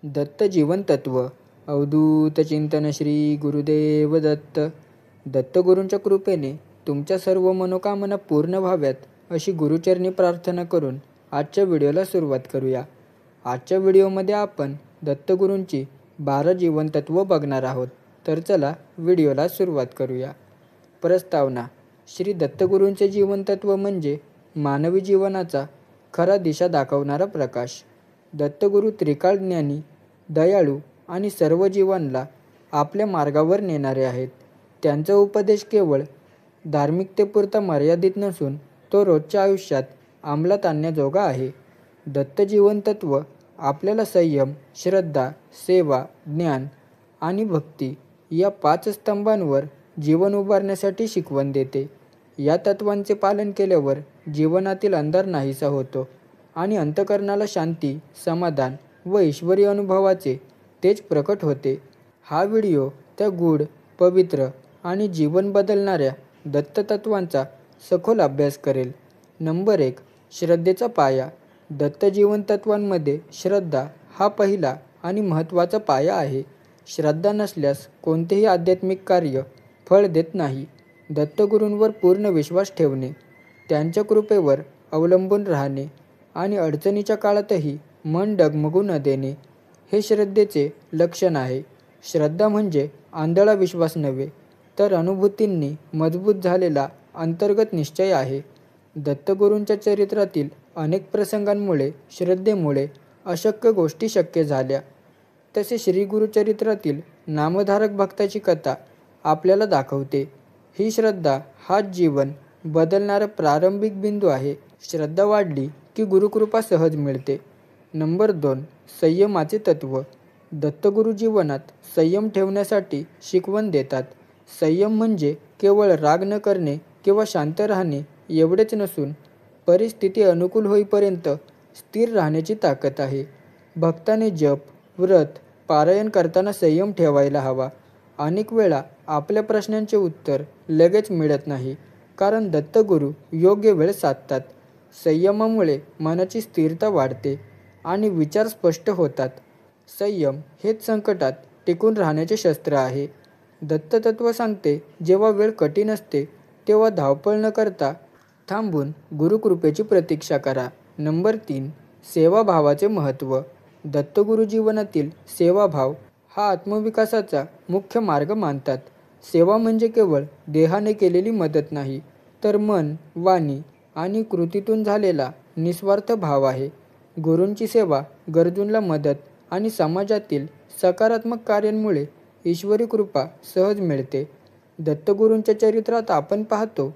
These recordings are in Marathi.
दत्त जीवन तत्व अवधूत चिंतन श्री गुरुदेव दत्त. दत्तगुरूंच्या कृपेने तुमच्या सर्व मनोकामना पूर्ण व्हाव्यात अशी गुरुचरणी प्रार्थना करून आजच्या व्हिडिओला सुरुवात करूया. आजच्या व्हिडिओमध्ये आपण दत्तगुरूंची 12 जीवनतत्व बघणार आहोत. तर चला व्हिडिओला सुरुवात करूया. प्रस्तावना. श्री दत्तगुरूंचे जीवनतत्व म्हणजे मानवी जीवनाचा खरा दिशा दाखवणारा प्रकाश. दत्तगुरू त्रिकाळ ज्ञानी, दयाळू आणि सर्व जीवांना आपल्या मार्गावर नेणारे आहेत. त्यांचा उपदेश केवळ धार्मिकतेपुरता मर्यादित नसून तो रोजच्या आयुष्यात अंमलात आणण्याजोगा आहे. दत्त जीवनतत्व आपल्याला संयम, श्रद्धा, सेवा, ज्ञान आणि भक्ती या 5 स्तंभांवर जीवन उभारण्यासाठी शिकवण देते. या तत्वांचे पालन केल्यावर जीवनातील अंधार नाहीसा होतो आणि अंतःकरणाला शांती, समाधान व ईश्वरी अनुभवाचे तेज प्रकट होते. हा व्हिडिओ त्या गूढ, पवित्र आणि जीवन बदलणाऱ्या दत्ततत्वांचा सखोल अभ्यास करेल. नंबर 1. श्रद्धेचा पाया. दत्त जीवनतत्वांमध्ये श्रद्धा हा पहिला आणि महत्त्वाचा पाया आहे. श्रद्धा नसल्यास कोणतेही आध्यात्मिक कार्य फळ देत नाही. दत्तगुरूंवर पूर्ण विश्वास ठेवणे, त्यांच्या कृपेवर अवलंबून राहणे आणि अडचणीच्या काळातही मन डगमगू न देणे हे श्रद्धेचे लक्षण आहे. श्रद्धा म्हणजे आंधळा विश्वास नव्हे, तर अनुभूतींनी मजबूत झालेला अंतर्गत निश्चय आहे. दत्तगुरूंच्या चरित्रातील अनेक प्रसंगांमुळे श्रद्धेमुळे अशक्य गोष्टी शक्य झाल्या. तसे श्रीगुरुचरित्रातील नामधारक भक्ताची कथा आपल्याला दाखवते. ही श्रद्धा हाच जीवन बदलणारा प्रारंभिक बिंदू आहे. श्रद्धा वाढली की गुरुकृपा सहज मिळते. नंबर 2. संयमाचे तत्व. दत्तगुरू जीवनात संयम ठेवण्यासाठी शिकवण देतात. संयम म्हणजे केवळ राग न करणे किंवा शांत राहणे एवढेच नसून परिस्थिती अनुकूल होईपर्यंत स्थिर राहण्याची ताकद आहे. भक्ताने जप, व्रत, पारायण करताना संयम ठेवायला हवा. अनेक वेळा आपल्या प्रश्नांचे उत्तर लगेच मिळत नाही, कारण दत्तगुरू योग्य वेळ साधतात. संयमामुळे मनाची स्थिरता वाढते आणि विचार स्पष्ट होतात. संयम हेच संकटात टिकून राहण्याचे शस्त्र आहे. दत्ततत्व सांगते, जेव्हा वेळ कठीण असते तेव्हा धावपळ न करता थांबून गुरुकृपेची प्रतीक्षा करा. नंबर 3. सेवाभावाचे महत्त्व. दत्तगुरू जीवनातील सेवाभाव हा आत्मविकासाचा मुख्य मार्ग मानतात. सेवा म्हणजे केवळ देहाने केलेली मदत नाही, तर मन, वाणी आणि कृतीतून झालेला निस्वार्थ भाव आहे. गुरूंची सेवा, गरजूंना मदत आणि समाजातील सकारात्मक कार्यांमुळे ईश्वरी कृपा सहज मिळते. दत्तगुरूंच्या चरित्रात आपण पाहतो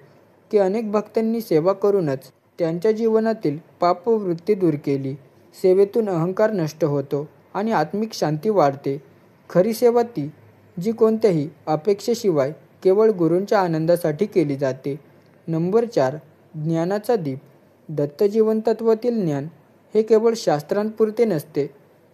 की अनेक भक्तांनी सेवा करूनच त्यांच्या जीवनातील पापवृत्ती दूर केली. सेवेतून अहंकार नष्ट होतो आणि आत्मिक शांती वाढते. खरी सेवा ती जी कोणत्याही अपेक्षेशिवाय केवळ गुरूंच्या आनंदासाठी केली जाते. नंबर 4. ज्ञानाचा दीप. दत्त जीवनतत्वातील ज्ञान हे केवळ शास्त्रांपुरते नसते,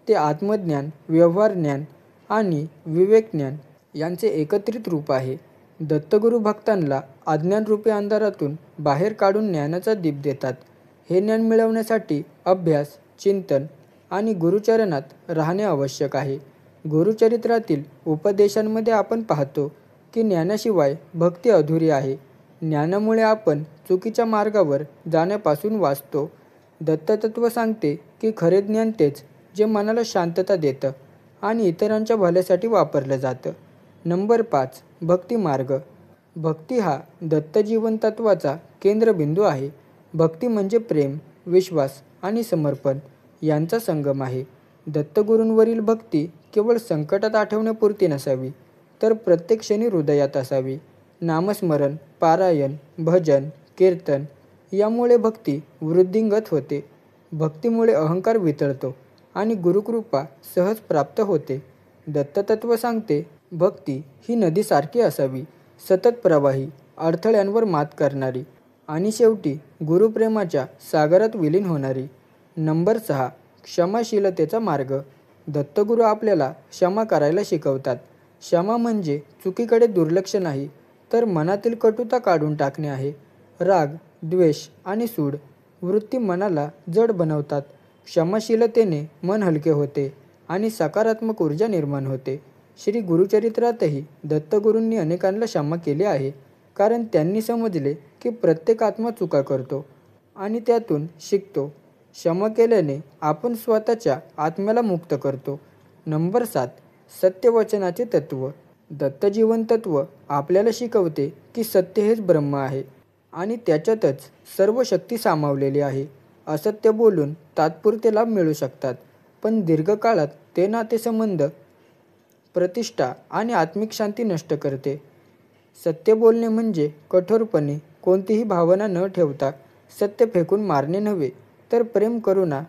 ते आत्मज्ञान, व्यवहार ज्ञान आणि विवेक ज्ञान यांचे एकत्रित रूप आहे. दत्तगुरू भक्तांना अज्ञानरूपी अंधारातून बाहेर काढून ज्ञानाचा दीप देतात. हे ज्ञान मिळवण्यासाठी अभ्यास, चिंतन आणि गुरुचरणात राहणे आवश्यक आहे. गुरुचरित्रातील उपदेशांमध्ये आपण पाहतो की ज्ञानाशिवाय भक्ती अधुरी आहे. ज्ञानामुळे आपण चुकीच्या मार्गावर जाण्यापासून वाचतो. दत्ततत्व सांगते की खरे ज्ञान तेच जे मनाला शांतता देतं आणि इतरांच्या भल्यासाठी वापरलं जातं. नंबर 5. भक्ती मार्ग. भक्ती हा दत्त जीवनतत्वाचा केंद्रबिंदू आहे. भक्ती म्हणजे प्रेम, विश्वास आणि समर्पण यांचा संगम आहे. दत्तगुरूंवरील भक्ती केवळ संकटात आठवण्यापुरती नसावी, तर प्रत्येक क्षणी हृदयात असावी. नामस्मरण, पारायण, भजन, कीर्तन यामुळे भक्ती वृद्धिंगत होते. भक्तीमुळे अहंकार वितळतो आणि गुरुकृपा सहज प्राप्त होते. दत्ततत्व सांगते, भक्ती ही नदीसारखी असावी, सतत प्रवाही, अडथळ्यांवर मात करणारी आणि शेवटी गुरुप्रेमाच्या सागरात विलीन होणारी. नंबर 6. क्षमाशीलतेचा मार्ग. दत्तगुरू आपल्याला क्षमा करायला शिकवतात. क्षमा म्हणजे चुकीकडे दुर्लक्ष नाही, तर मनातील कटुता काढून टाकणे आहे. राग, द्वेष आणि सूड वृत्ती मनाला जड बनवतात. क्षमाशीलतेने मन हलके होते आणि सकारात्मक ऊर्जा निर्माण होते. श्री गुरुचरित्रातही दत्तगुरूंनी अनेकांना क्षमा केली आहे, कारण त्यांनी समजले की प्रत्येक आत्मा चुका करतो आणि त्यातून शिकतो. क्षमा केल्याने आपण स्वतःच्या आत्म्याला मुक्त करतो. नंबर 7. सत्यवचनाचे तत्त्व. दत्तजीवन तत्त्व आपल्याला शिकवते की सत्य हेच ब्रह्म आहे आणि त्याच्यातच सर्व शक्ती सामावलेली आहे. असत्य बोलून तात्पुरते लाभ मिळू शकतात, पण दीर्घकाळात ते नातेसंबंध, प्रतिष्ठा आणि आत्मिक शांती नष्ट करते. सत्य बोलणे म्हणजे कठोरपणे कोणतीही भावना न ठेवता सत्य फेकून मारणे नव्हे, तर प्रेम, करुणा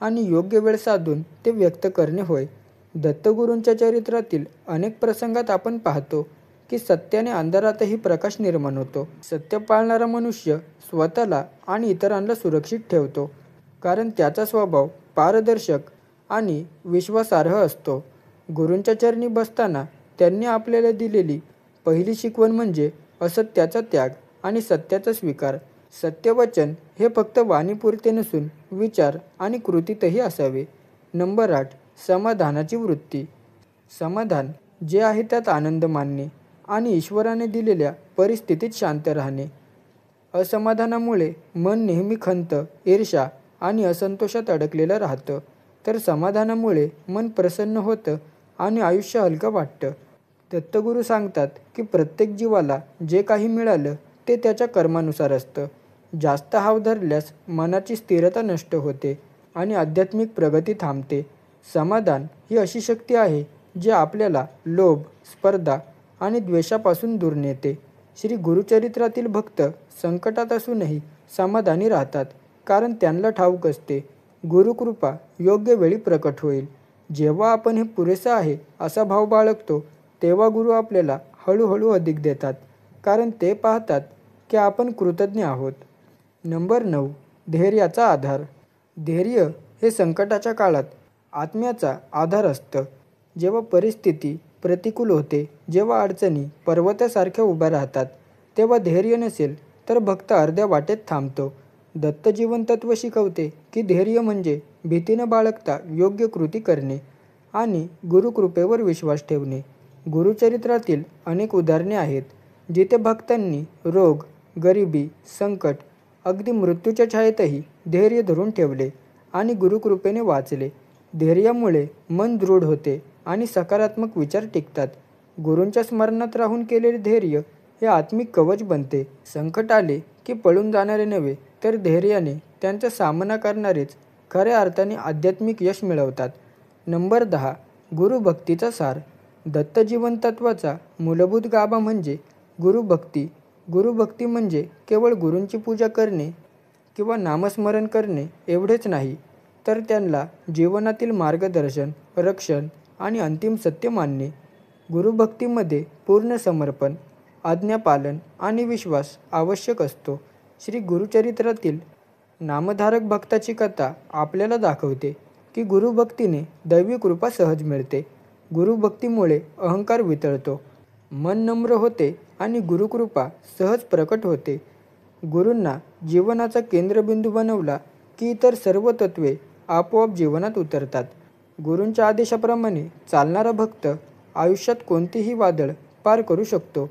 आणि योग्य वेळ साधून ते व्यक्त करणे होय. दत्तगुरूंच्या चरित्रातील अनेक प्रसंगात आपण पाहतो की सत्याने अंधारातही प्रकाश निर्माण होतो. सत्य पाळणारा मनुष्य स्वतःला आणि इतरांना सुरक्षित ठेवतो, कारण त्याचा स्वभाव पारदर्शक आणि विश्वासार्ह असतो. गुरूंच्या चरणी बसताना त्यांनी आपल्याला दिलेली पहिली शिकवण म्हणजे असत्याचा त्याग आणि सत्याचा स्वीकार. सत्यवचन हे फक्त वाणीपुरते नसून विचार आणि कृतीतही असावे. नंबर 8. समाधानाची वृत्ती. समाधान जे आहे त्यात आनंद मानणे आणि ईश्वराने दिलेल्या परिस्थितीत शांत राहणे. असमाधानामुळे मन नेहमी खंत, ईर्ष्या आणि असंतोषात अडकलेलं राहतं, तर समाधानामुळे मन प्रसन्न होतं आणि आयुष्य हलकं वाटतं. दत्तगुरू सांगतात की प्रत्येक जीवाला जे काही मिळालं ते त्याच्या कर्मानुसार असतं. जास्त हाव धरल्यास मनाची स्थिरता नष्ट होते आणि आध्यात्मिक प्रगती थांबते. समाधान ही अशी शक्ती आहे जी आपल्याला लोभ, स्पर्धा आणि द्वेषापासून दूर नेते. श्री गुरुचरित्रातील भक्त संकटात असूनही समाधानी राहतात, कारण त्यांना ठाऊक असते गुरुकृपा योग्य वेळी प्रकट होईल. जेव्हा आपण हे पुरेसं आहे असा भाव बाळगतो, तेव्हा गुरु आपल्याला हळूहळू अधिक देतात, कारण ते पाहतात की आपण कृतज्ञ आहोत. नंबर 9. धैर्याचा आधार. धैर्य हे संकटाच्या काळात आत्म्याचा आधार असतं. जेव्हा परिस्थिती प्रतिकूल होते, जेव्हा अडचणी पर्वतासारख्या उभ्या राहतात, तेव्हा धैर्य नसेल तर भक्त अर्ध्या वाटेत थांबतो. दत्तजीवन तत्त्व शिकवते की धैर्य म्हणजे भीती न बाळगता योग्य कृती करणे आणि गुरुकृपेवर विश्वास ठेवणे. गुरुचरित्रातील अनेक उदाहरणे आहेत जिथे भक्तांनी रोग, गरिबी, संकट, अगदी मृत्यूच्या छायेतही धैर्य धरून ठेवले आणि गुरुकृपेने वाचले. धैर्यामुळे मन दृढ होते आणि सकारात्मक विचार टिकतात. गुरूंच्या स्मरणात राहून केलेले धैर्य हे आत्मिक कवच बनते. संकट आले की पळून जाणारे नव्हे, तर धैर्याने त्यांचा सामना करणारेच खऱ्या अर्थाने आध्यात्मिक यश मिळवतात. नंबर 10. गुरुभक्तीचा सार. दत्तजीवन तत्त्वाचा मूलभूत गाभा म्हणजे गुरुभक्ती. गुरुभक्ती म्हणजे केवळ गुरूंची पूजा करणे किंवा नामस्मरण करणे एवढेच नाही, तर त्यांना जीवनातील मार्गदर्शन, रक्षण आणि अंतिम सत्य मानणे. गुरुभक्तीमध्ये पूर्ण समर्पण, आज्ञापालन आणि विश्वास आवश्यक असतो. श्री गुरुचरित्रातील नामधारक भक्ताची कथा आपल्याला दाखवते की गुरुभक्तीने दैवी कृपा सहज मिळते. गुरुभक्तीमुळे अहंकार वितळतो, मन नम्र होते आणि गुरुकृपा सहज प्रकट होते. गुरूंना जीवनाचा केंद्रबिंदू बनवला की इतर सर्व तत्त्वे आपोआप जीवनात उतरतात. गुरूंच्या आदेशाप्रमाणे चालणारा भक्त आयुष्यात कोणतेही वादळ पार करू शकतो.